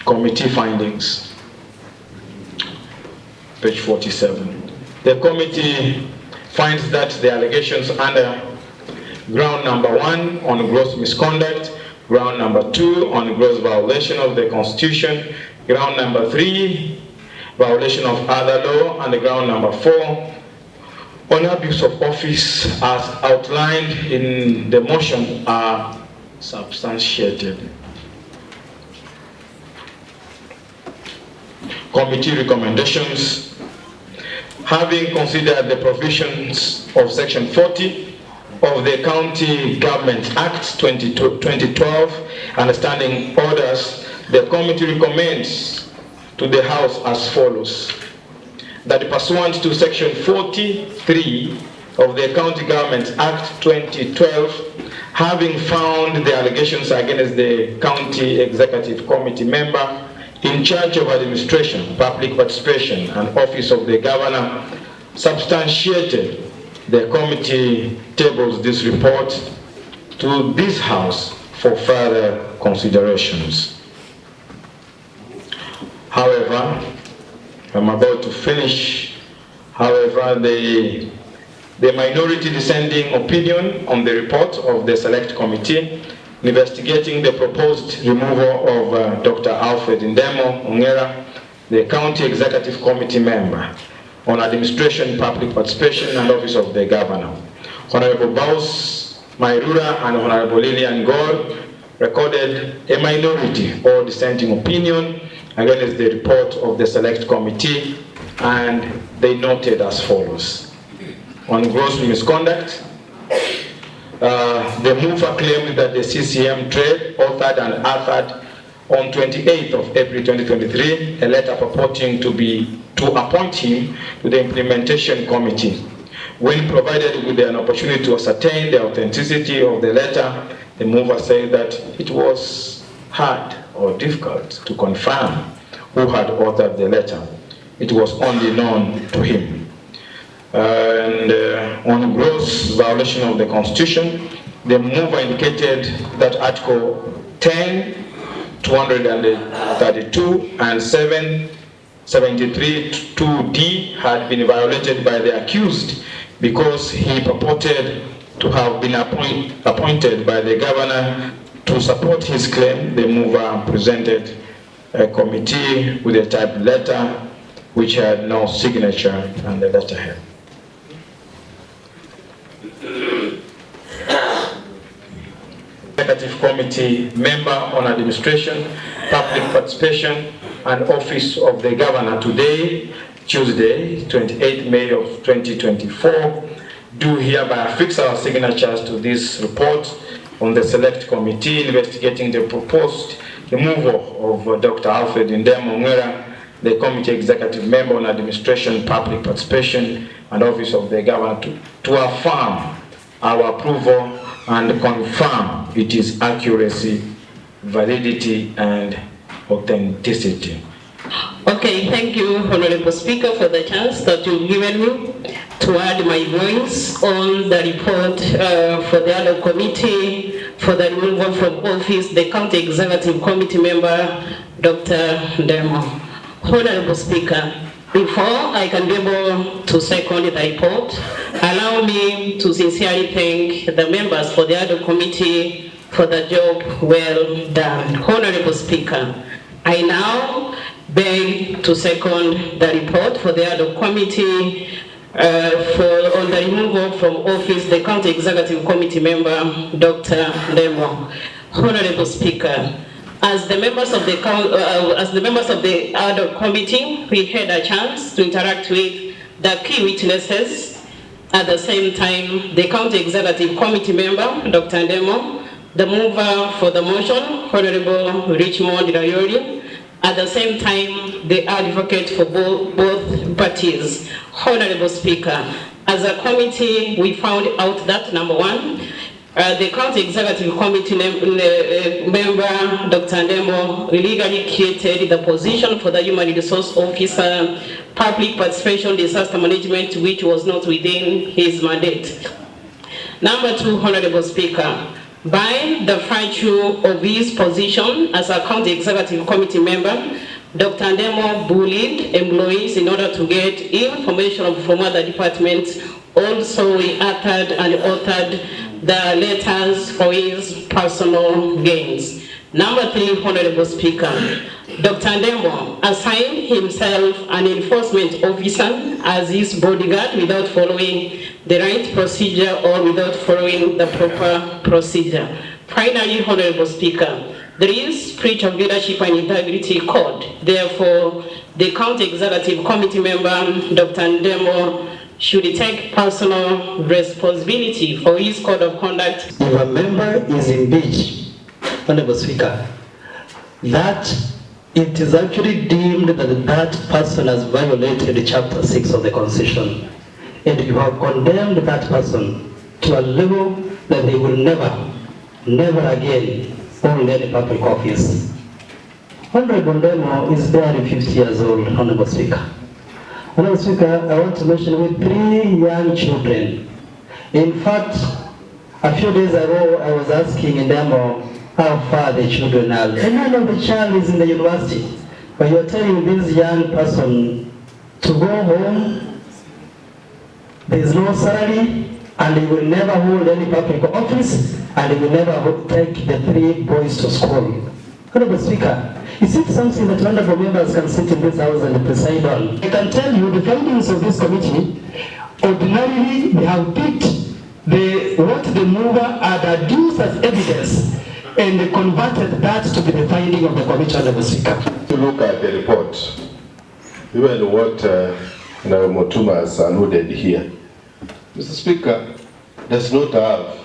committee findings, page 47. The committee finds that the allegations under ground number 1 on gross misconduct, ground number 2 on gross violation of the Constitution, ground number 3 violation of other law, and the ground number 4 on abuse of office as outlined in the motion are substantiated. Committee recommendations. Having considered the provisions of Section 40 of the County Government Act 2012 and standing orders, the committee recommends to the House as follows: that pursuant to Section 43 of the County Government Act 2012, having found the allegations against the County Executive Committee member in charge of administration, public participation, and office of the governor substantiated, the committee tables this report to this House for further considerations. However, I'm about to finish. However, the minority dissenting opinion on the report of the Select Committee investigating the proposed removal of Dr. Alfred Ndemo, the County Executive Committee member on administration, public participation, and office of the governor. Honorable Baus Mairura and Honorable Lillian Gore recorded a minority or dissenting opinion against the report of the Select Committee, and they noted as follows. On gross misconduct, the mover claimed that the CECM trade authored and authored on 28th of April 2023 a letter purporting to appoint him to the implementation committee. When provided with an opportunity to ascertain the authenticity of the letter, the mover said that it was hard or difficult to confirm who had authored the letter. It was only known to him. And on gross violation of the Constitution, the mover indicated that Article 10, 232 and 773 2D had been violated by the accused because he purported to have been appointed by the governor to support his claim. The mover presented a committee with a typed letter which had no signature and the letterhead. Executive Committee member on administration, public participation, and office of the governor today, Tuesday, 28th May of 2024, do hereby affix our signatures to this report on the Select Committee investigating the proposed removal of Dr. Alfred Ndemo, the Committee Executive Member on Administration, Public Participation, and Office of the Governor, to affirm our approval and confirm its accuracy, validity, and authenticity. Okay, thank you, Honorable Speaker, for the chance that you've given me to add my voice on the report for the Ad-Hoc Committee for the removal from office, the County Executive Committee member, Dr. Ndemo. Honorable Speaker, before I can be able to second the report, allow me to sincerely thank the members for the Ad-Hoc Committee for the job well done. Honorable Speaker, I now beg to second the report for the Ad-Hoc Committee on the removal from office the County Executive Committee member, Dr. Ndemo. Honorable Speaker, as the members of the Ad-Hoc Committee, we had a chance to interact with the key witnesses. At the same time, the County Executive Committee member, Dr. Ndemo, the mover for the motion, Honorable Richmond Rayori, at the same time, the advocate for both parties. Honorable Speaker, as a committee, we found out that, number one, the County Executive Committee member, Dr. Ndemo, illegally created the position for the Human Resource Officer, Public Participation, Disaster Management, which was not within his mandate. Number two, Honorable Speaker, By the virtue of his position as a county executive committee member, Dr. Ndemo bullied employees in order to get information from other departments. Also, he uttered and authored the letters for his personal gains. Number 3, Honorable Speaker, Dr. Ndemo assigned himself an enforcement officer as his bodyguard without following the right procedure or without following the proper procedure. Finally, Honorable Speaker, there is breach of leadership and integrity code. Therefore, the county executive committee member, Dr. Ndemo, should take personal responsibility for his code of conduct. If a member is impeached, Honorable Speaker, that it is actually deemed that that person has violated Chapter 6 of the Constitution, and you have condemned that person to a level that they will never again hold any public office. Honorable Ndemo is barely 50 years old, Honorable Speaker. Honorable Speaker, I want to mention with 3 young children. In fact, a few days ago, I was asking Ndemo how far the children are. And none of the child is in the university. But you're telling this young person to go home, there is no salary, and he will never hold any public office, and he will never take the 3 boys to school. Honorable Speaker, is it something that honorable members can sit in this house and preside on? I can tell you the findings of this committee, ordinarily they have picked what the mover had adduced as evidence, and they converted that to be the finding of the committee, Honorable Speaker. To look at the report, even what Motuma has alluded here, Mr. Speaker does not have